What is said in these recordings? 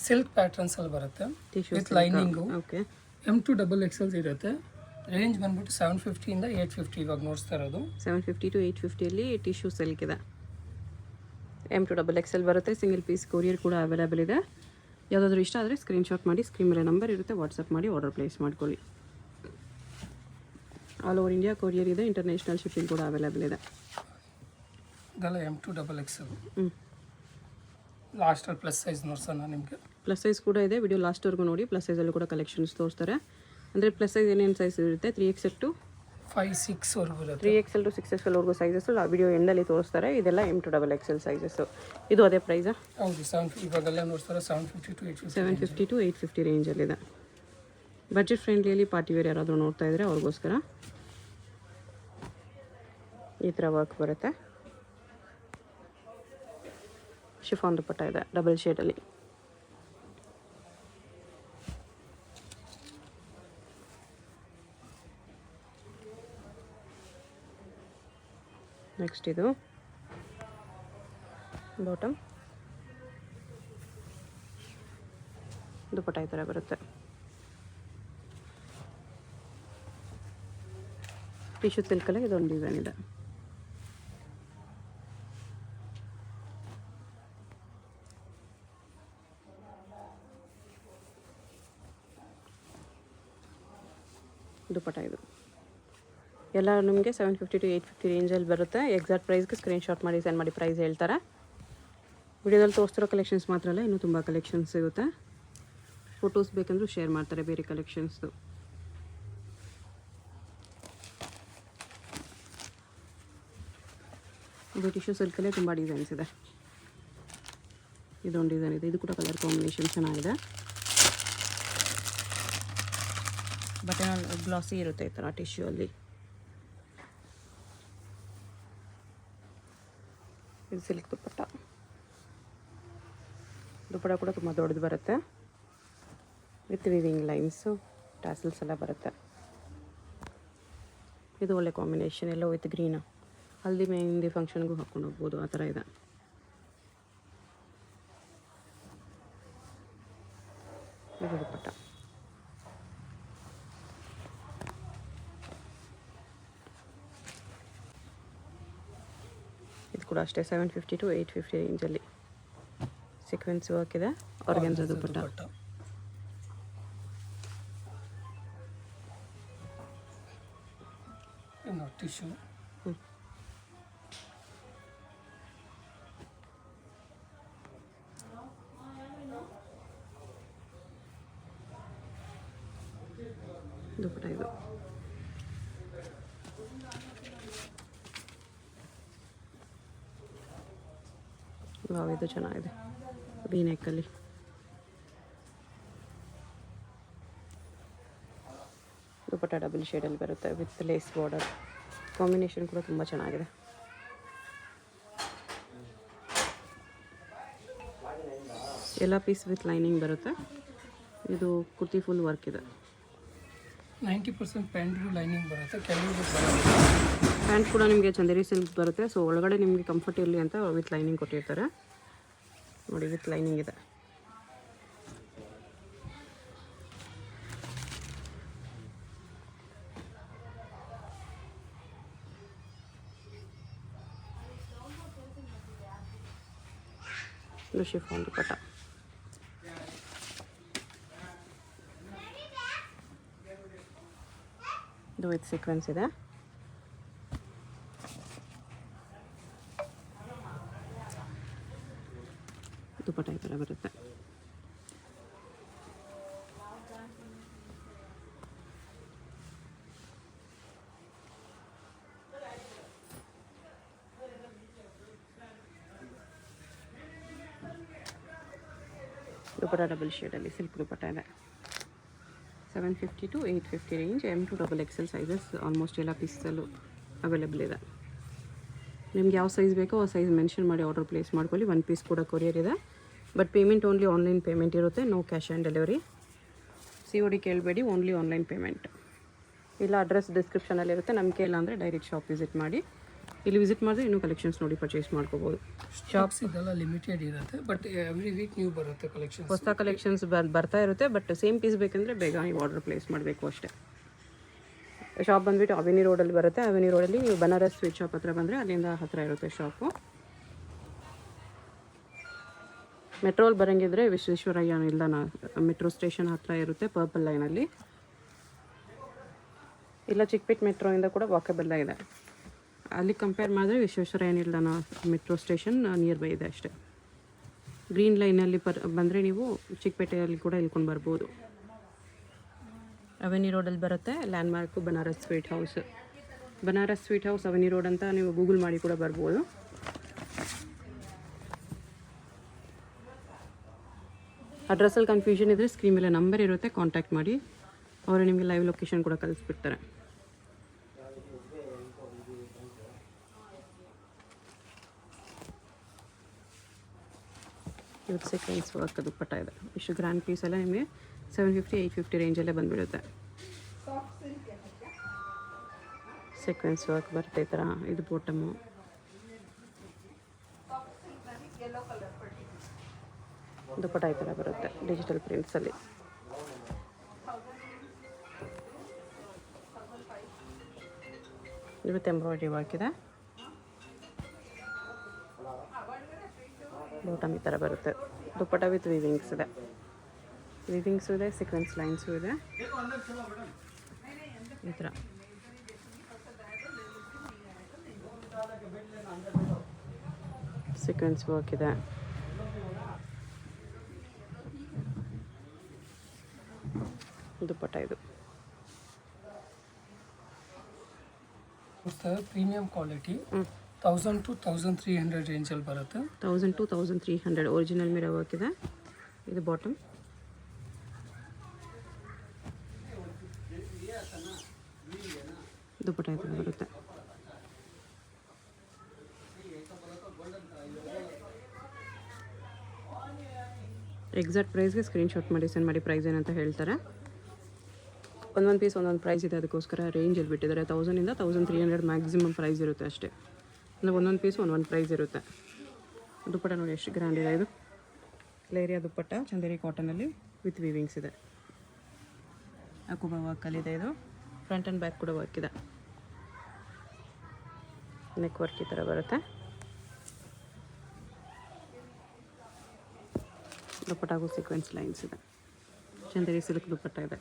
Silk patterns ಅಲ್ಲಿ ಬರುತ್ತೆ with lining. Okay, M2 XXL ಇರುತ್ತೆ. ರೇಂಜ್ ಬಂದ್ಬಿಟ್ಟು 750 ಇಂದ 850 ಇವಾಗ ನೋಡ್ತಾ ಇರೋದು. 750 to 850 ಅಲ್ಲಿ ಟಿಶ್ಯೂ ಸಿಲ್ಕ್ ಇದೆ. M2 XXL ಬರುತ್ತೆ. ಸಿಂಗಲ್ ಪೀಸ್ ಕೊರಿಯರ್ ಕೂಡ ಅವೈಲೇಬಲ್ ಇದೆ. ಯಾವುದಾದ್ರೂ ಇಷ್ಟ ಆದರೆ ಸ್ಕ್ರೀನ್ಶಾಟ್ ಮಾಡಿ, ಸ್ಕ್ರೀನ್ ಮೇಲೆ ನಂಬರ್ ಇರುತ್ತೆ, ವಾಟ್ಸಪ್ ಮಾಡಿ ಆರ್ಡರ್ ಪ್ಲೇಸ್ ಮಾಡ್ಕೊಳ್ಳಿ. ಆಲ್ ಓವರ್ ಇಂಡಿಯಾ ಕೊರಿಯರ್ ಇದೆ, ಇಂಟರ್ನ್ಯಾಷನಲ್ ಶಿಪ್ಪಿಂಗ್ ಕೂಡ ಅವೈಲೇಬಲ್ ಇದೆ. ಇದೆಲ್ಲ M2 XXL. ಲಾಸ್ಟಲ್ಲಿ ಪ್ಲಸ್ ಸೈಜ್ ನೋಡ್ಸೋಣ ನಿಮಗೆ. ಪ್ಲಸ್ ಸೈಜ್ ಕೂಡ ಇದೆ. ವಿಡಿಯೋ ಲಾಸ್ಟ್ವರೆಗೂ ನೋಡಿ. ಪ್ಲಸ್ ಸೈಜಲ್ಲೂ ಕೂಡ ಕಲೆಕ್ಷನ್ಸ್ ತೋರಿಸ್ತಾರೆ. ಅಂದರೆ ಪ್ಲಸ್ ಸೈಜ್ ಏನೇನು ಸೈಜ್ ಇರುತ್ತೆ? 3XL to 5-6 ವರೆಗೂ ಇರುತ್ತೆ. 3XL to 6XL ವರೆಗೂ ಸೈಜಸ್ ಆ ವಿಡಿಯೋ ಎಂಡಲ್ಲಿ ತೋರಿಸ್ತಾರೆ. ಇದೆಲ್ಲ M2 XXL ಸೈಜಸ್ಸು. ಇದು ಅದೇ ಪ್ರೈಸಾ? ಹೌದು, ಇವಾಗೆಲ್ಲ ನೋಡ್ತಾರೆ 750 to 850 ರೇಂಜಲ್ಲಿದೆ. ಬಜೆಟ್ ಫ್ರೆಂಡ್ಲಿಯಲ್ಲಿ ಪಾರ್ಟಿ ವೇರ್ ಯಾರಾದರೂ ನೋಡ್ತಾ ಇದ್ದರೆ ಅವ್ರಿಗೋಸ್ಕರ ಈ ಥರ ವರ್ಕ್ ಬರುತ್ತೆ. ಶಿಫಾನ್ ದುಪಟ್ಟ ಇದೆ ಡಬಲ್ ಶೇಡಲ್ಲಿ. ನೆಕ್ಸ್ಟ್ ಇದು ಬಾಟಮ್ ದುಪಟ್ಟ ಈ ಥರ ಬರುತ್ತೆ. ಟಿಶ್ಯೂ ಸಿಲ್ಕಲ್ಲೇ ಇದೊಂದು ಡಿಸೈನ್ ಇದೆ. ದುಪಟ್ಟ ಇದು ಎಲ್ಲ ನಿಮಗೆ 750 to 850 ರೇಂಜಲ್ಲಿ ಬರುತ್ತೆ. ಎಕ್ಸಾಕ್ಟ್ ಪ್ರೈಸ್ಗೆ ಸ್ಕ್ರೀನ್ಶಾಟ್ ಮಾಡಿ ಸೆಂಡ್ ಮಾಡಿ, ಪ್ರೈಸ್ ಹೇಳ್ತಾರೆ. ವಿಡಿಯೋದಲ್ಲಿ ತೋರಿಸ್ತಿರೋ ಕಲೆಕ್ಷನ್ಸ್ ಮಾತ್ರ ಅಲ್ಲ, ಇನ್ನೂ ತುಂಬ ಕಲೆಕ್ಷನ್ಸ್ ಸಿಗುತ್ತೆ. ಫೋಟೋಸ್ ಬೇಕಂದ್ರೂ ಶೇರ್ ಮಾಡ್ತಾರೆ ಬೇರೆ ಕಲೆಕ್ಷನ್ಸ್ದು. ಇದು ಟಿಶ್ಯೂ ಸಿಲ್ಕಲ್ಲೇ ತುಂಬ ಡಿಸೈನ್ಸ್ ಇದೆ. ಇದೊಂದು ಡಿಸೈನ್ ಇದೆ. ಇದು ಕೂಡ ಕಲರ್ ಕಾಂಬಿನೇಷನ್ ಚೆನ್ನಾಗಿದೆ. ಬಟನ್ ಗ್ಲಾಸಿ ಇರುತ್ತೆ ಈ ಥರ ಟಿಶ್ಯೂ ಅಲ್ಲಿ. ಇದು ಸಿಲ್ಕ್ ದುಪಟ್ಟ. ದುಪಟ್ಟ ಕೂಡ ತುಂಬ ದೊಡ್ಡದು ಬರುತ್ತೆ. ವಿತ್ ವಿವಿಂಗ್ ಲೈನ್ಸು, ಟ್ಯಾಸಲ್ಸ್ ಎಲ್ಲ ಬರುತ್ತೆ. ಇದು ಒಳ್ಳೆ ಕಾಂಬಿನೇಷನ್, ಎಲ್ಲೋ ವಿತ್ ಗ್ರೀನು. ಹಲ್ದಿ ಮೆಹಂದಿ ಫಂಕ್ಷನ್ಗೂ ಹಾಕ್ಕೊಂಡು ಹೋಗ್ಬೋದು, ಆ ಥರ ಇದೆ. ಇದು ದುಪಟ್ಟ. ಇದು ಕೂಡ ಅಷ್ಟೇ 750 to 850 ರೇಂಜಲ್ಲಿ. ಸೀಕ್ವೆನ್ಸ್ ವರ್ಕ್ ಇದೆ. ಆರ್ಗನ್ಜಾ ದುಪಟ್ಟ. ಟಿಶ್ಯೂ ದುಪಟ್ಟ ಇದು. ಇದು ಚೆನ್ನಾಗಿದೆ, ವಿ ನೆಕ್ಕಲ್ಲಿ. ದುಪಟ್ಟ ಡಬಲ್ ಶೇಡಲ್ಲಿ ಬರುತ್ತೆ ವಿತ್ ಲೇಸ್ ಬಾರ್ಡರ್. ಕಾಂಬಿನೇಷನ್ ಕೂಡ ತುಂಬ ಚೆನ್ನಾಗಿದೆ. ಎಲ್ಲ ಪೀಸ್ ವಿತ್ ಲೈನಿಂಗ್ ಬರುತ್ತೆ. ಇದು ಕುರ್ತಿ ಫುಲ್ ವರ್ಕ್ ಇದೆ. 90% ಪ್ಯಾಂಟ್ಗೂ ಲೈನಿಂಗ್ ಬರುತ್ತೆ, ಕೆಲವು ಪ್ಯಾಂಟ್ ಕೂಡ ನಿಮಗೆ ಚಂದೇರಿ ಸಿಲ್ಕ್ ಬರುತ್ತೆ. ಸೊ ಒಳಗಡೆ ನಿಮಗೆ ಕಂಫರ್ಟ್ ಇರಲಿ ಅಂತ ವಿತ್ ಲೈನಿಂಗ್ ಕೊಟ್ಟಿರ್ತಾರೆ ನೋಡಿ. ವಿತ್ ಲೈನಿಂಗ್ ಇದೆ. ಇದು ಶಿಫಾನ್ ದುಪಟ್ಟ. ಇದು ವಿತ್ ಸೀಕ್ವೆನ್ಸ್ ಇದೆ. ದುಪಟ್ಟ ಈ ಥರ ಬರುತ್ತೆ. ದುಪಟ್ಟ ಡಬಲ್ ಶೇಡಲ್ಲಿ ಸಿಲ್ಕ್ ದುಪಟ್ಟ ಇದೆ. 750 to 850 range. M2 XXL sizes almost ಎಲ್ಲ ಪೀಸಲ್ಲೂ ಅವೈಲೇಬಲ್ ಇದೆ. ನಿಮ್ಗೆ ಯಾವ ಸೈಜ್ ಬೇಕೋ ಆ ಸೈಜ್ ಮೆನ್ಷನ್ ಮಾಡಿ ಆರ್ಡರ್ ಪ್ಲೇಸ್ ಮಾಡ್ಕೊಳ್ಳಿ. ಒಂದು ಪೀಸ್ ಕೂಡ ಕೊರಿಯರ್ ಇದೆ. But payment only online payment ಇರುತ್ತೆ. No cash on delivery. COD ಕೇಳಬೇಡಿ, ಓನ್ಲಿ ಆನ್ಲೈನ್ ಪೇಮೆಂಟ್. ಇಲ್ಲ ಅಡ್ರೆಸ್ ಡಿಸ್ಕ್ರಿಪ್ಷನಲ್ಲಿರುತ್ತೆ. ನಮಗೆ ಇಲ್ಲ ಅಂದರೆ ಡೈರೆಕ್ಟ್ ಶಾಪ್ ವಿಸಿಟ್ ಮಾಡಿ. ಇಲ್ಲಿ ವಿಸಿಟ್ ಮಾಡಿದ್ರೆ ಇನ್ನೂ ಕಲೆಕ್ಷನ್ಸ್ ನೋಡಿ ಪರ್ಚೇಸ್ ಮಾಡ್ಕೋಬೋದು. ಶಾಪ್ಸ್ ಇದೆಲ್ಲ ಲಿಮಿಟೆಡ್ ಇರುತ್ತೆ, ಬಟ್ ಎವ್ರಿ ವೀಕ್ ನೀವು ಬರುತ್ತೆ ಕಲೆಕ್ಷನ್ಸ್. ಹೊಸ ಕಲೆಕ್ಷನ್ಸ್ ಬರ್ತಾ ಇರುತ್ತೆ, ಬಟ್ ಸೇಮ್ ಪೀಸ್ ಬೇಕಂದರೆ ಬೇಗ ನೀವು ಆರ್ಡರ್ ಪ್ಲೇಸ್ ಮಾಡಬೇಕು ಅಷ್ಟೇ. ಶಾಪ್ ಬಂದುಬಿಟ್ಟು ಅವೆನಿ ರೋಡಲ್ಲಿ ಬರುತ್ತೆ. ಅವೆನಿ ರೋಡಲ್ಲಿ ನೀವು ಬನಾರಸ್ ಸ್ವೀಟ್ ಶಾಪ್ ಹತ್ರ ಬಂದರೆ ಅಲ್ಲಿಂದ ಹತ್ತಿರ ಇರುತ್ತೆ ಶಾಪು. ಮೆಟ್ರೋಲ್ ಬರೋಂಗಿದ್ರೆ ವಿಶ್ವೇಶ್ವರಯ್ಯ ನಿಲ್ದಾಣ ಮೆಟ್ರೋ ಸ್ಟೇಷನ್ ಹತ್ತಿರ ಇರುತ್ತೆ, ಪರ್ಪಲ್ ಲೈನಲ್ಲಿ. ಇಲ್ಲ ಚಿಕ್ಕಪೇಟ್ ಮೆಟ್ರೋಯಿಂದ ಕೂಡ ವಾಕಬಲ್ ಇದೆ. ಅಲ್ಲಿ ಕಂಪೇರ್ ಮಾಡಿದ್ರೆ ವಿಶ್ವೇಶ್ವರಯ್ಯ ನಿಲ್ದಾಣ ಮೆಟ್ರೋ ಸ್ಟೇಷನ್ ನಿಯರ್ ಬೈ ಇದೆ ಅಷ್ಟೇ. ಗ್ರೀನ್ ಲೈನಲ್ಲಿ ಬಂದರೆ ನೀವು ಚಿಕ್ಕಪೇಟೆಯಲ್ಲಿ ಕೂಡ ಇಳ್ಕೊಂಡು ಬರ್ಬೋದು. ಅವೆನಿ ರೋಡಲ್ಲಿ ಬರುತ್ತೆ. Landmark Banaras sweet house. Banaras sweet house avenue road ಅಂತ ನೀವು ಗೂಗಲ್ ಮಾಡಿ ಕೂಡ ಬರ್ಬೋದು. ಅಡ್ರೆಸ್ಸಲ್ಲಿ ಕನ್ಫ್ಯೂಷನ್ ಇದ್ದರೆ ಸ್ಕ್ರೀನ್ ಮೇಲೆ ನಂಬರ್ ಇರುತ್ತೆ, ಕಾಂಟ್ಯಾಕ್ಟ್ ಮಾಡಿ. ಅವರು ನಿಮಗೆ ಲೈವ್ ಲೊಕೇಶನ್ ಕೂಡ ಕಳಿಸ್ಬಿಡ್ತಾರೆ. ಇವತ್ತು ಸೀಕ್ವೆನ್ಸ್ ವರ್ಕ್ ದುಪ್ಪಟ್ಟ ಇದೆ. ಇಷ್ಟು ಗ್ರ್ಯಾಂಡ್ ಪೀಸ್ ಎಲ್ಲ ನಿಮಗೆ 750 850 ರೇಂಜಲ್ಲೇ ಬಂದುಬಿಡುತ್ತೆ. ಸೀಕ್ವೆನ್ಸ್ ವರ್ಕ್ ಬರುತ್ತೆ ಈ ಥರ. ಇದು ಬಾಟಮು. ದುಪ್ಪಟ್ಟ ಈ ಥರ ಬರುತ್ತೆ ಡಿಜಿಟಲ್ ಪ್ರಿಂಟ್ಸಲ್ಲಿ. ಇವತ್ತು ಎಂಬ್ರಾಯ್ಡ್ರಿ ವರ್ಕ್ ಇದೆ. ಬಾಟಮ್ ಈ ಥರ ಬರುತ್ತೆ. ದುಪ್ಪಟ್ಟ ವಿತ್ ವೀವಿಂಗ್ಸ್ ಇದೆ. ವೀವಿಂಗ್ಸು ಇದೆ, ಸೀಕ್ವೆನ್ಸ್ ಲೈನ್ಸು ಇದೆ ಈ ಥರ. ಸೀಕ್ವೆನ್ಸ್ ವರ್ಕ್ ಇದೆ. ದುಪ್ಪಟ್ಟ ಇದು ಪ್ರೀಮಿಯಂ ಕ್ವಾಲಿಟಿ 1000 to 1300 ರೇಂಜಲ್ಲಿ ಬರುತ್ತೆ. 1000 to 1300 ಒರಿಜಿನಲ್ ಮಿರರ್ ವರ್ಕ್ ಇದೆ. ಇದು ಬಾಟಮ್. ದುಪ್ಪಟ್ಟ ಈ ಥರ ಬರುತ್ತೆ. ಎಕ್ಸಾಕ್ಟ್ ಪ್ರೈಸ್ಗೆ ಸ್ಕ್ರೀನ್ಶಾಟ್ ಮಾಡಿ ಸೆಂಡ್ ಮಾಡಿ. ಪ್ರೈಸ್ ಏನಂತ ಹೇಳ್ತಾರೆ. ಒಂದೊಂದು ಪೀಸ್ ಒಂದೊಂದು ಪ್ರೈಸ್ ಇದೆ, ಅದಕ್ಕೋಸ್ಕರ ರೇಂಜಲ್ಲಿ ಬಿಟ್ಟಿದ್ದಾರೆ. 1000 ಇಂದ 1300 ಮ್ಯಾಕ್ಸಿಮಮ್ ಪ್ರೈಸ್ ಇರುತ್ತೆ ಅಷ್ಟೇ. ಅಂದರೆ ಒಂದೊಂದು ಪೀಸ್ ಒಂದೊಂದು ಪ್ರೈಸ್ ಇರುತ್ತೆ. ದುಪ್ಪಟ್ಟ ನೋಡಿ ಎಷ್ಟು ಗ್ರ್ಯಾಂಡ್ ಇದೆ. ಇದು ಲೇರಿಯಾ ದುಪ್ಪಟ್ಟ ಚಂದೇರಿ ಕಾಟನಲ್ಲಿ ವಿತ್ ವೀವಿಂಗ್ಸ್ ಇದೆ. ಅಕುಬಾ ವರ್ಕಲ್ಲಿದೆ. ಇದು ಫ್ರಂಟ್ ಆ್ಯಂಡ್ ಬ್ಯಾಕ್ ಕೂಡ ವರ್ಕ್ ಇದೆ. ನೆಕ್ ವರ್ಕ್ ಈ ಥರ ಬರುತ್ತೆ. ದುಪ್ಪಟ್ಟಾಗೂ ಸೀಕ್ವೆನ್ಸ್ ಲೈನ್ಸ್ ಇದೆ. ಚಂದೇರಿ ಸಿಲ್ಕ್ ದುಪ್ಪಟ್ಟ ಇದೆ.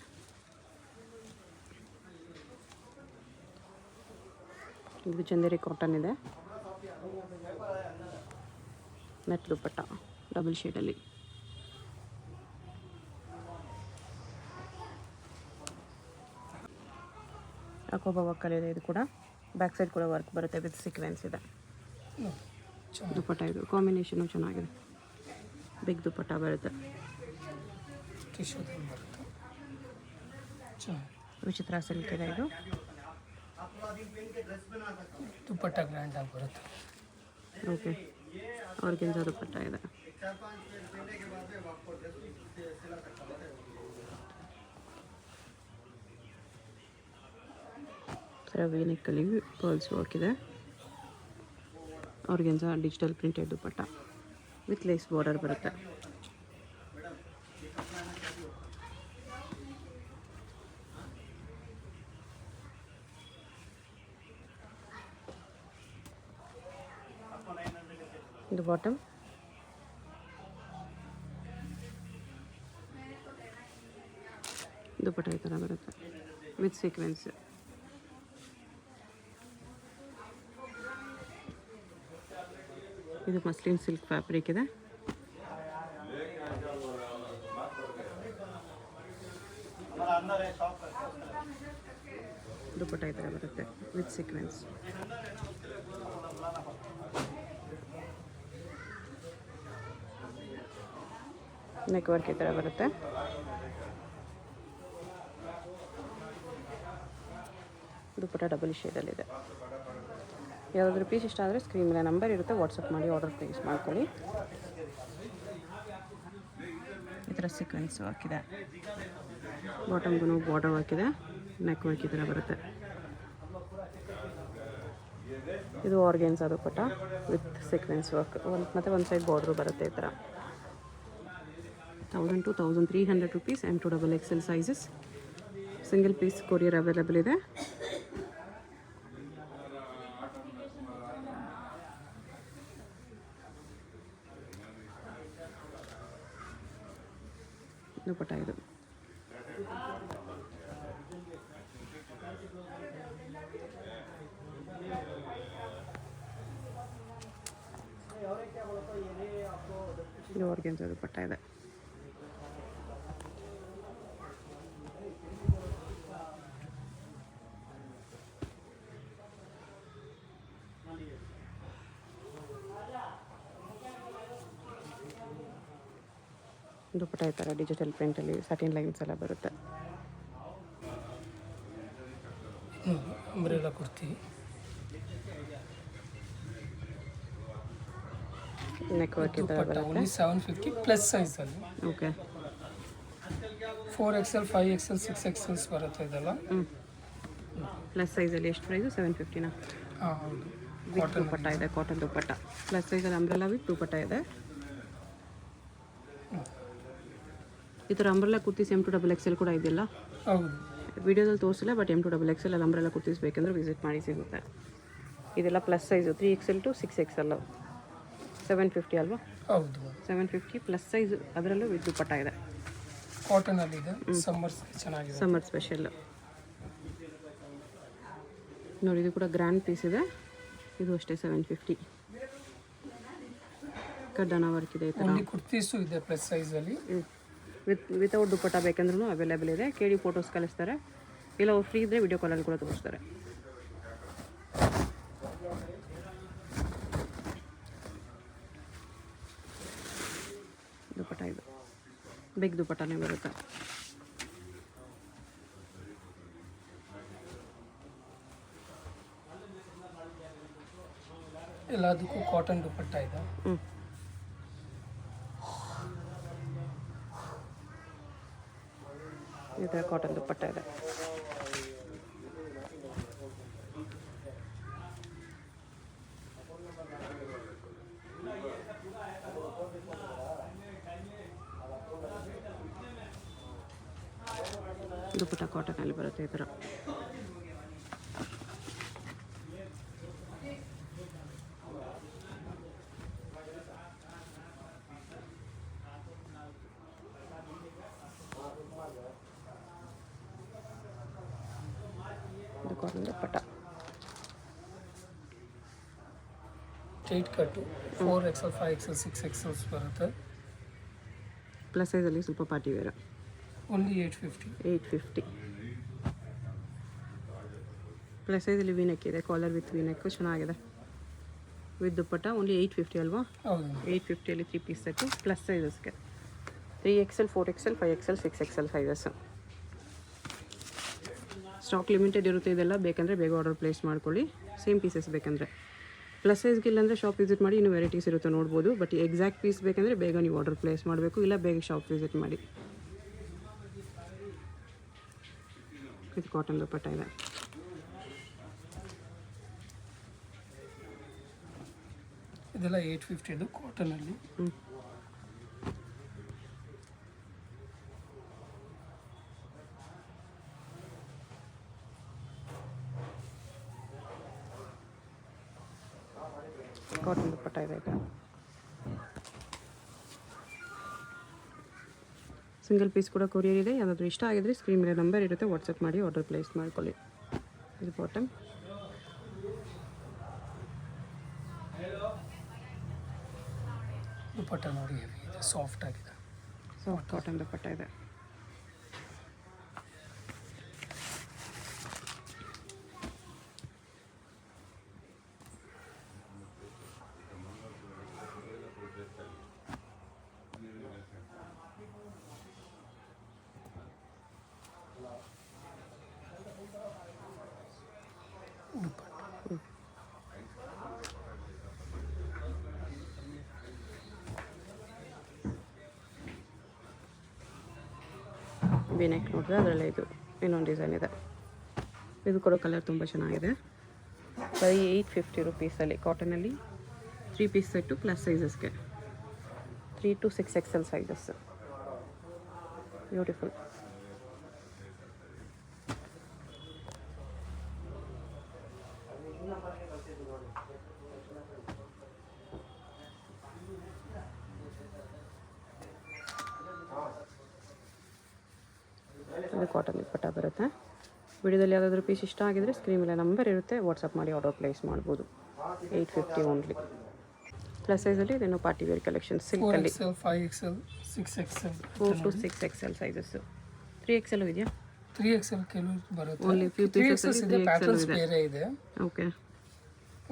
ಇದು ಚಂದೇರಿ ಕಾಟನ್ ಇದೆ. ನೆಟ್ ದುಪ್ಪಟ್ಟ ಡಬಲ್ ಶೇಡಲ್ಲಿ. ಅಕೋಬಾ ವರ್ಕಲ್ಲಿದೆ. ಇದು ಕೂಡ ಬ್ಯಾಕ್ ಸೈಡ್ ಕೂಡ ವರ್ಕ್ ಬರುತ್ತೆ ವಿತ್ ಸೀಕ್ವೆನ್ಸ್ ಇದೆ. ದುಪ್ಪಟ್ಟ ಇದು ಕಾಂಬಿನೇಷನು ಚೆನ್ನಾಗಿದೆ. ಬಿಗ್ ದುಪ್ಪಟ್ಟ ಬರುತ್ತೆ. ವಿಚಿತ್ರ ಸಿಲ್ಕ್ ಇದೆ. ಇದು ದುಪ್ಪಟ್ಟ ಗ್ರ್ಯಾಂಡ್ ಆಗಿ ಬರುತ್ತೆ. ಓಕೆ, ಆರ್ಗೆನ್ಜಾ ದುಪ್ಪಟ್ಟ ಇದೆ. ಥರ ವೀನೆಕ್ಕಲ್ಲಿ ಪರ್ಲ್ಸ್ ವರ್ಕ್ ಇದೆ. Organza digital printed dupatta with lace border ಬರುತ್ತೆ. ಇದು ಬಾಟಮ್. ದುಪ್ಪಟ್ಟ ಈ ಥರ ಬರುತ್ತೆ ವಿತ್ ಸೀಕ್ವೆನ್ಸ್. ಇದು ಮಸ್ಲಿನ್ ಸಿಲ್ಕ್ ಫ್ಯಾಬ್ರಿಕ್ ಇದೆ. ದುಪ್ಪಟ್ಟ ಈ ಥರ ಬರುತ್ತೆ ವಿತ್ ಸೀಕ್ವೆನ್ಸ್. ನೆಕ್ ವರ್ಕ್ ಈ ಥರ ಬರುತ್ತೆ. ದುಪ್ಪಟ್ಟ ಡಬಲ್ ಶೇಡಲ್ಲಿದೆ. ಯಾವುದಾದ್ರೂ ಪೀಸ್ ಇಷ್ಟ ಆದರೆ ಸ್ಕ್ರೀನ್ ಮೇಲೆ ನಂಬರ್ ಇರುತ್ತೆ, ವಾಟ್ಸಪ್ ಮಾಡಿ ಆರ್ಡರ್ ಪ್ಲೇಸ್ ಮಾಡ್ಕೊಳ್ಳಿ. ಈ ಥರ ಸೀಕ್ವೆನ್ಸ್ ವರ್ಕ್ ಇದೆ. ಬಾಟಮ್ಗೂ ಬಾರ್ಡರ್ ವರ್ಕ್ ಇದೆ. ನೆಕ್ ವರ್ಕ್ ಈ ಥರ ಬರುತ್ತೆ. ಇದು organs dupatta with sequence work ಮತ್ತು ಒಂದು ಸೈಡ್ ಬಾರ್ಡ್ರು ಬರುತ್ತೆ ಈ ಥರ. 1000 to 1300 rupees M2 XXL sizes. Single piece courier available ಇದೆ. ದುಪ್ಪಟ್ಟ ಇದು. ಇದು ಆರ್ಗೆನ್ಸ್ ದುಪ್ಪಟ್ಟ ಇದೆ. ದುಪ್ಪಟ್ಟ ಈ ಥರ ಡಿಜಿಟಲ್ ಪ್ರಿಂಟಲ್ಲಿ ಸಟಿನ್ ಲೈನ್ಸ್ ಎಲ್ಲ ಬರುತ್ತೆ. ಅಂಬ್ರೆಲಾ ಕುರ್ತಿ, ನೆಕ್ ವರ್ಕ್ ಈ ಥರ ಬರುತ್ತೆ. ಓನ್ಲಿ 750 ಪ್ಲಸ್ ಸೈಜಲ್ಲಿ. ಓಕೆ, 4XL 5XL 6XL ಬರುತ್ತೆ ಇದೆಲ್ಲ. ಪ್ಲಸ್ ಸೈಜಲ್ಲಿ ಎಷ್ಟು ಪ್ರೈಸು? 750ನಾ? ಹಾಂ ಹೌದು. ವಿತ್ ದುಪ್ಪಟ್ಟ ಇದೆ, ಕಾಟನ್ ದುಪ್ಪಟ್ಟ. ಪ್ಲಸ್ ಸೈಜಲ್ಲಿ ಅಂಬ್ರೆಲಾ ವಿತ್ ದುಪ್ಪಟ್ಟ ಇದೆ. ಈ ಥರ ಅಂಬ್ರೆಲಾ ಕುರ್ತೀಸ್ M2 XXL ಕೂಡ ಇದೆಯಲ್ಲ? ಹೌದು. ವಿಡಿಯೋದಲ್ಲಿ ತೋರಿಸಿಲ್ಲ, ಬಟ್ M2 XXL ಅಲ್ಲಿ ಅಂಬ್ರೆಲಾ ಕುರ್ತೀಸ್ ಬೇಕಂದ್ರೆ ವಿಸಿಟ್ ಮಾಡಿ ಸಿಗುತ್ತೆ. ಇದೆಲ್ಲ plus size 3XL to 6XL 750 ಅಲ್ವಾ? ಹೌದು. 750 ಪ್ಲಸ್ ಸೈಜ್, ಅದರಲ್ಲೂ ವಿತ್ ದುಪ್ಪಟ್ಟ ಇದೆ. ಕಾಟನಲ್ಲಿ ಇದೆ, ಸಮ್ಮರ್ ಚೆನ್ನಾಗಿದೆ. ಸಮ್ಮರ್ ಸ್ಪೆಷಲ್ ನೋಡಿ. ಇದು ಕೂಡ ಗ್ರ್ಯಾಂಡ್ ಪೀಸ್ ಇದೆ. ಇದು ಅಷ್ಟೇ 750. ಕಡ್ಡಾನ ವರ್ಕ್ ಇದೆ ಈ ಥರ. ಕುರ್ತೀಸು ಇದೆ ಪ್ಲಸ್ ಸೈಜಲ್ಲಿ. ವಿತೌಟ್ ದುಪ್ಪಟ್ಟ ಬೇಕಂದ್ರೂ ಅವೈಲೇಬಲ್ ಇದೆ. ಕೇಳಿ ಫೋಟೋಸ್ ಕಳಿಸ್ತಾರೆ, ಇಲ್ಲ ಅವ್ರು ಫ್ರೀ ಇದ್ದರೆ ವಿಡಿಯೋ ಕಾಲಲ್ಲಿ ಕೂಡ ತೋರಿಸ್ತಾರೆ. ದುಪ್ಪಟ್ಟ ಇದು ಬಿಗ್ ದುಪ್ಪಟ್ಟನೇ ಬರುತ್ತೆ. ಎಲ್ಲದಕ್ಕೂ ಕಾಟನ್ ದುಪ್ಪಟ್ಟ ಇದೆ. ಈ ಥರ ಕಾಟನ್ ದುಪ್ಪಟ್ಟ ಇದೆ. ದುಪ್ಪಟ್ಟ ಕಾಟನಲ್ಲಿ ಬರುತ್ತೆ ಈ ಥರ. ಇದು ಕಾಟನ್ ದುಪ್ಪಟ್ಟ. ಸ್ಟ್ರೈಟ್ ಕಟ್ಟು 4XL 5XL 6XL ಬರುತ್ತೆ. ಪ್ಲಸ್ ಸೈಜಲ್ಲಿ ಸ್ವಲ್ಪ ಪಾರ್ಟಿ ವೇರ್. ಓನ್ಲಿ 850. ಪ್ಲಸ್ ಸೈಜಲ್ಲಿ ವಿನೆಕ್ ಇದೆ, ಕಾಲರ್ ವಿತ್ ವಿನೆಕ್ ಚೆನ್ನಾಗಿದೆ. ವಿತ್ ದುಪ್ಪಟ್ಟ ಓನ್ಲಿ 850 ಅಲ್ವಾ? ಹೌದು. 850ಅಲ್ಲಿ 3 ಪೀಸ್ ಸೆಟ್ಟು ಪ್ಲಸ್ ಸೈಜಸ್ಗೆ 3XL 4XL 5XL 6XL sizes. Stock limited ಇರುತ್ತೆ ಇದೆಲ್ಲ. ಬೇಕಂದರೆ ಬೇಗ ಆರ್ಡರ್ ಪ್ಲೇಸ್ ಮಾಡ್ಕೊಳ್ಳಿ. ಸೇಮ್ ಪೀಸಸ್ ಬೇಕಂದರೆ. ಪ್ಲಸ್ ಸೈಜ್ಗೆ ಇಲ್ಲಾಂದರೆ ಶಾಪ್ ವಿಸಿಟ್ ಮಾಡಿ, ಇನ್ನೂ ವೆರೈಟೀಸ್ ಇರುತ್ತೆ ನೋಡ್ಬೋದು. ಬಟ್ ಎಕ್ಸಾಕ್ಟ್ ಪೀಸ್ ಬೇಕಂದರೆ ಬೇಗ ನೀವು ಆರ್ಡರ್ ಪ್ಲೇಸ್ ಮಾಡಬೇಕು, ಇಲ್ಲ ಬೇಗ ಶಾಪ್ ವಿಸಿಟ್ ಮಾಡಿ. ಇದು ಕಾಟನ್ ದುಪ್ಪಟ್ಟ ಇದೆ. ಇದೆಲ್ಲ 850 ಇದು ಕಾಟನಲ್ಲಿ. ಕಾಟನ್ ದುಪ್ಪಟ್ಟ ಇದೆ ಈಗ. ಸಿಂಗಲ್ ಪೀಸ್ ಕೂಡ ಕೊರಿಯರ್ ಇದೆ. ಯಾವ್ದಾದ್ರು ಇಷ್ಟ ಆಗಿದ್ರೆ ಸ್ಕ್ರೀನ್ ಮೇಲೆ ನಂಬರ್ ಇರುತ್ತೆ, ವಾಟ್ಸಪ್ ಮಾಡಿ ಆರ್ಡರ್ ಪ್ಲೇಸ್ ಮಾಡ್ಕೊಳ್ಳಿ. ಇದು ಬಾಟಮ್. ದುಪ್ಪಟ್ಟ ನೋಡಿ, ಸಾಫ್ಟ್ ಆಗಿದೆ. ಸಾಫ್ಟ್ ಕಾಟನ್ ದುಪ್ಪಟ್ಟ ಇದೆ. ವಿನೆಕ್ ನೋಡಿದ್ರೆ ಅದರಲ್ಲೇ ಇದು ಇನ್ನೊಂದು ಡಿಸೈನ್ ಇದೆ. ಇದು ಕೊಡೋ ಕಲರ್ ತುಂಬ ಚೆನ್ನಾಗಿದೆ. ಬರೀ 850 ರುಪೀಸಲ್ಲಿ ಕಾಟನಲ್ಲಿ 3 ಪೀಸ್ ಸೆಟ್ಟು ಪ್ಲಸ್ ಸೈಜಸ್ಗೆ 3 to 6 XL ಸೈಜಸ್. ಬ್ಯೂಟಿಫುಲ್. ಇದು ಕಾಟನ್ ದುಪ್ಪಟ್ಟ ಬರುತ್ತೆ. ವಿಡಿಯೋದಲ್ಲಿ ಯಾವುದಾದ್ರೂ ಪೀಸ್ ಇಷ್ಟ ಆಗಿದ್ರೆ ಸ್ಕ್ರೀನ್ ಮೇಲೆ ನಂಬರ್ ಇರುತ್ತೆ, ವಾಟ್ಸಪ್ ಮಾಡಿ ಆರ್ಡರ್ ಪ್ಲೇಸ್ ಮಾಡ್ಬೋದು. 850 ಓನ್ಲಿ. ಪ್ಲಸ್ ಸೈಜಲ್ಲಿ ಇದೇನು ಪಾರ್ಟಿ ವೇರ್ ಕಲೆಕ್ಷನ್ ಸಿಲ್ಕಲ್ಲಿ 5XL 6XL 4 to 6 XL sizes. 3XL ಇದೆಯಾ? 3XL ಕೆಲವು ಬರುತ್ತೆ. ಓನ್ಲಿ ಫ್ಯೂ ಪೀಸಸ್ ಇದೆ, ಪ್ಯಾಟರ್ನ್ಸ್ ಬೇರೆ ಇದೆ. ಓಕೆ.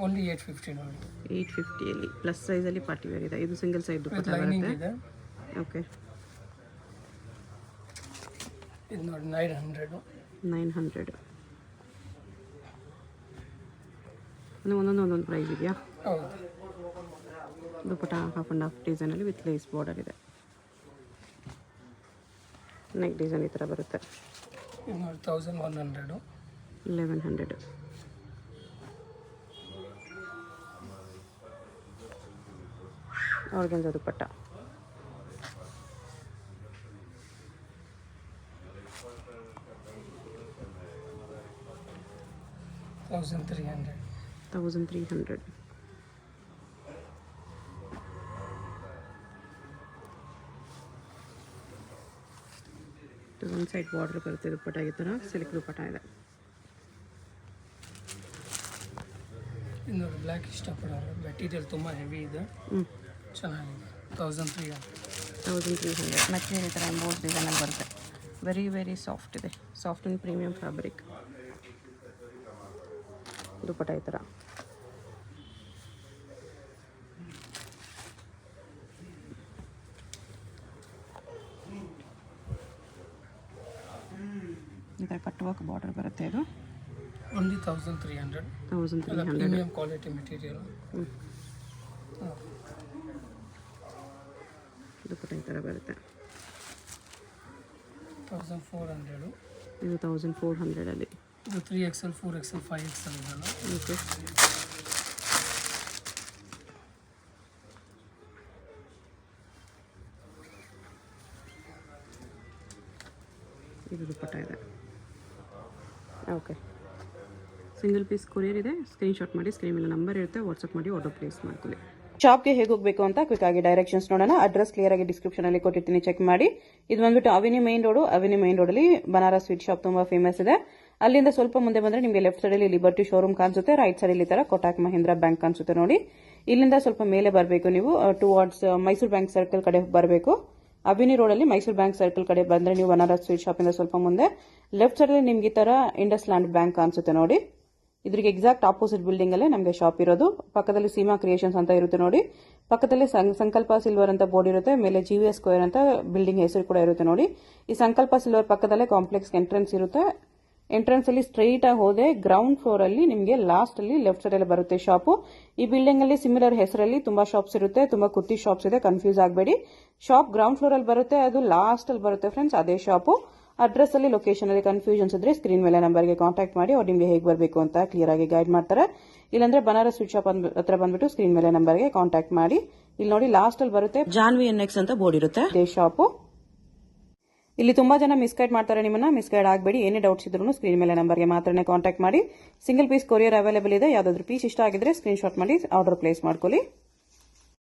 ಓನ್ಲಿ 850 ನೋಡಿ. 850 ಪ್ಲಸ್ ಸೈಜಲ್ಲಿ ಪಾರ್ಟಿ ವೇರ್ ಇದೆ. ಇದು ಸಿಂಗಲ್ ಸೈಡ್ ದುಪ್ಪಟ್ಟ ಲೈನಿಂಗ್ ಬರುತ್ತೆ. ಇದೆ. ಓಕೆ. ಇದು ನೋಡಿ 900. ಅಂದರೆ ಒಂದೊಂದು ಪ್ರೈಸ್ ಇದೆಯಾ? ಹೌದು. ದುಪ್ಪಟ್ಟ ಹಾಫ್ ಆ್ಯಂಡ್ ಹಾಫ್ ಡಿಸೈನಲ್ಲಿ ವಿತ್ ಲೇಸ್ ಬಾರ್ಡರ್ ಇದೆ. ನೆಕ್ ಡಿಸೈನ್ ಈ ಥರ ಬರುತ್ತೆ. ಇದು ನೋಡಿ 1100. 1100. ಆರ್ಗನ್ಜಾ ದುಪ್ಪಟ್ಟ. $1,300. 1300. ಒಂದು ಸೈಡ್ ಬಾರ್ಡರ್ ಬರುತ್ತೆ ದುಪ್ಪಟ್ಟ ಈ ಥರ ಸಿಲ್ಕ್ ದುಪ್ಪಟ್ಟ ಇದೆ. ಇದು ನೋಡಿ ಬ್ಲ್ಯಾಕ್ ಇಷ್ಟಪಡೋರು, ಮೆಟೀರಿಯಲ್ ತುಂಬ ಹೆವಿ ಇದೆ, ಚೆನ್ನಾಗಿದೆ. 1300. ಮೆಟೀರಿಯಲ್ ಈ ಥರ ಎಂಬೋಸ್ ಡಿಸೈನಲ್ಲಿ ಬರುತ್ತೆ. ವೆರಿ ವೆರಿ ಸಾಫ್ಟ್ ಇದೆ, soft and premium fabric. Dupatta ಈ ಥರ. ಈ ಥರ ಕಟ್ ವರ್ಕ್ ಬಾರ್ಡರ್ ಬರುತ್ತೆ. ಇದು only 1300. 1300. Premium quality material. Dupatta ಈ ಥರ ಬರುತ್ತೆ. 1400. ಇದು 1400ಅಲ್ಲಿ. ಇದು 3XL 4XL 5XL ಇದೆಲ್ಲ. ಓಕೆ. ಇದು ದುಪ್ಪಟ್ಟ ಇದೆ. ಓಕೆ. ಸಿಂಗಲ್ ಪೀಸ್ ಕೊರಿಯರ್ ಇದೆ. ಸ್ಕ್ರೀನ್ಶಾಟ್ ಮಾಡಿ, ಸ್ಕ್ರೀನ್ ಮೇಲೆ ನಂಬರ್ ಇರುತ್ತೆ, ವಾಟ್ಸಪ್ ಮಾಡಿ ಆರ್ಡರ್ ಪ್ಲೇಸ್ ಮಾಡ್ಕೊಳ್ಳಿ. ಶಾಪ್ಗೆ ಹೇಗೆ ಹೋಗಬೇಕು ಅಂತ ಕ್ವಿಕ್ ಆಗಿ ಡೈರೆಕ್ಷನ್ಸ್ ನೋಡೋಣ. ಅಡ್ರೆಸ್ ಕ್ಲಿಯರ್ ಆಗಿ ಡಿಸ್ಕ್ರಿಪ್ಷನ್ ಅಲ್ಲಿ ಕೊಟ್ಟಿರ್ತೀನಿ, ಚೆಕ್ ಮಾಡಿ. ಇದು ಬಂದ್ಬಿಟ್ಟು ಅವಿನಿ ಮೈನ್ ರೋಡು. ಅವಿನಿ ಮೈನ್ ರೋಡಲ್ಲಿ ಬನಾರಸ್ ಸ್ವೀಟ್ ಶಾಪ್ ತುಂಬಾ ಫೇಮಸ್ ಇದೆ. ಅಲ್ಲಿಂದ ಸ್ವಲ್ಪ ಮುಂದೆ ಬಂದ್ರೆ ನಿಮಗೆ ಲೆಫ್ಟ್ ಸೈಡ್ ಅಲ್ಲಿ ಲಿಬರ್ಟಿ ಶೋರೂಮ್ ಕಾಣಿಸುತ್ತೆ, ರೈಟ್ ಸೈಡ್ ಅಲ್ಲಿ ತರ ಕೋಟಕ್ ಮಹೀಂದ್ರಾ ಬ್ಯಾಂಕ್ ಕಾಣಿಸುತ್ತೆ ನೋಡಿ. ಇಲ್ಲಿಂದ ಸ್ವಲ್ಪ ಮೇಲೆ ಬರಬೇಕು ನೀವು, ಟುವರ್ಡ್ಸ್ ಮೈಸೂರು ಬ್ಯಾಂಕ್ ಸರ್ಕಲ್ ಕಡೆ ಬರಬೇಕು. ಅವಿನಿ ರೋಡಲ್ಲಿ ಮೈಸೂರು ಬ್ಯಾಂಕ್ ಸರ್ಕಲ್ ಕಡೆ ಬಂದ್ರೆ ನೀವು ಬನಾರಸ್ ಸ್ವೀಟ್ ಶಾಪ್ ಇಂದ ಸ್ವಲ್ಪ ಮುಂದೆ ಲೆಫ್ಟ್ ಸೈಡ್ ಅಲ್ಲಿ ನಿಮ್ಗೆ ಈ ತರ ಇಂಡಸ್ ಲ್ಯಾಂಡ್ ಬ್ಯಾಂಕ್ ಕಾಣಿಸುತ್ತೆ ನೋಡಿ. ಇದ್ರಿಗೆ ಎಕ್ಸಾಕ್ಟ್ ಆಪೋಸಿಟ್ ಬಿಲ್ಡಿಂಗ್ ಅಲ್ಲೇ ನಮಗೆ ಶಾಪ್ ಇರೋದು. ಪಕ್ಕದಲ್ಲಿ ಸೀಮಾ ಕ್ರಿಯೇಷನ್ಸ್ ಅಂತ ಇರುತ್ತೆ ನೋಡಿ. ಪಕ್ಕದಲ್ಲಿ ಸಂಕಲ್ಪ ಸಿಲ್ವರ್ ಅಂತ ಬೋರ್ಡ್ ಇರುತ್ತೆ, ಮೇಲೆ GVS ಸ್ಕ್ವೇರ್ ಅಂತ ಬಿಲ್ಡಿಂಗ್ ಹೆಸರು ಕೂಡ ಇರುತ್ತೆ ನೋಡಿ. ಈ ಸಂಕಲ್ಪ ಸಿಲ್ವರ್ ಪಕ್ಕದಲ್ಲೇ ಕಾಂಪ್ಲೆಕ್ಸ್ ಎಂಟ್ರೆನ್ಸ್ ಇರುತ್ತೆ. ಎಂಟ್ರೆನ್ಸ್ ಅಲ್ಲಿ ಸ್ಟ್ರೈಟ್ ಆಗಿ ಹೋದೆ ಗ್ರೌಂಡ್ ಫ್ಲೋರ್ ಅಲ್ಲಿ ನಿಮಗೆ ಲಾಸ್ಟ್ ಅಲ್ಲಿ ಲೆಫ್ಟ್ ಸೈಡ್ ಅಲ್ಲಿ ಬರುತ್ತೆ ಶಾಪು. ಈ ಬಿಲ್ಡಿಂಗ್ ಅಲ್ಲಿ ಸಿಮಿಲರ್ ಹೆಸರಲ್ಲಿ ತುಂಬಾ ಶಾಪ್ಸ್ ಇರುತ್ತೆ, ತುಂಬಾ ಕುರ್ತಿ ಶಾಪ್ಸ್ ಇದೆ, ಕನ್ಫ್ಯೂಸ್ ಆಗಬೇಡಿ. ಶಾಪ್ ಗ್ರೌಂಡ್ ಫ್ಲೋರ್ ಅಲ್ಲಿ ಬರುತ್ತೆ, ಅದು ಲಾಸ್ಟ್ ಅಲ್ಲಿ ಬರುತ್ತೆ ಫ್ರೆಂಡ್ಸ್, ಅದೇ ಶಾಪು. ಅಡ್ರೆಸ್ ಅಲ್ಲಿ ಲೊಕೇಶನ್ ಅಲ್ಲಿ ಕನ್ಫ್ಯೂಷನ್ಸ್ ಇದ್ರೆ ಸ್ಕ್ರೀನ್ ಮೇಲೆ ನಂಬರ್ಗೆ ಕಾಂಟ್ಯಾಕ್ಟ್ ಮಾಡಿ, ಅವ್ರು ನಿಮಗೆ ಹೇಗೆ ಬರಬೇಕು ಅಂತ ಕ್ಲಿಯರ್ ಆಗಿ ಗೈಡ್ ಮಾಡ್ತಾರೆ. ಇಲ್ಲಾಂದ್ರೆ ಬನಾರಸ್ ಸ್ವೀಟ್ ಶಾಪ್ ಹತ್ರ ಬಂದ್ಬಿಟ್ಟು ಸ್ಕ್ರೀನ್ ಮೇಲೆ ನಂಬರ್ಗೆ ಕಾಂಟ್ಯಾಕ್ಟ್ ಮಾಡಿ. ಇಲ್ಲಿ ನೋಡಿ ಲಾಸ್ಟ್ ಅಲ್ಲಿ ಬರುತ್ತೆ ಜಾನ್ವಿ NX ಅಂತ ಬೋರ್ಡ್ ಇರುತ್ತೆ, ಅದೇ ಶಾಪು. ಇಲ್ಲಿ ತುಂಬಾ ಜನ ಮಿಸ್ಗೈಡ್ ಮಾಡ್ತಾರೆ ನಿಮ್ಮನ್ನ, ಮಿಸ್ಗೈಡ್ ಆಗಬೇಡಿ. ಏನೇ ಡೌಟ್ಸ್ ಇದ್ರೂ ಸ್ಕ್ರೀನ್ ಮೇಲೆ ನಂಬರ್ಗೆ ಮಾತ್ರನೇ ಕಾಂಟ್ಯಾಕ್ಟ್ ಮಾಡಿ. ಸಿಂಗಲ್ ಪೀಸ್ ಕೊರಿಯರ್ ಅವೈಲೇಬಲ್ ಇದೆ. ಯಾವ್ದಾದ್ರು ಪೀಸ್ ಇಷ್ಟ ಆಗಿದ್ರೆ ಸ್ಕ್ರೀನ್ ಶಾಟ್ ಮಾಡಿ ಆರ್ಡರ್ ಪ್ಲೇಸ್ ಮಾಡ್ಕೊಳ್ಳಿ.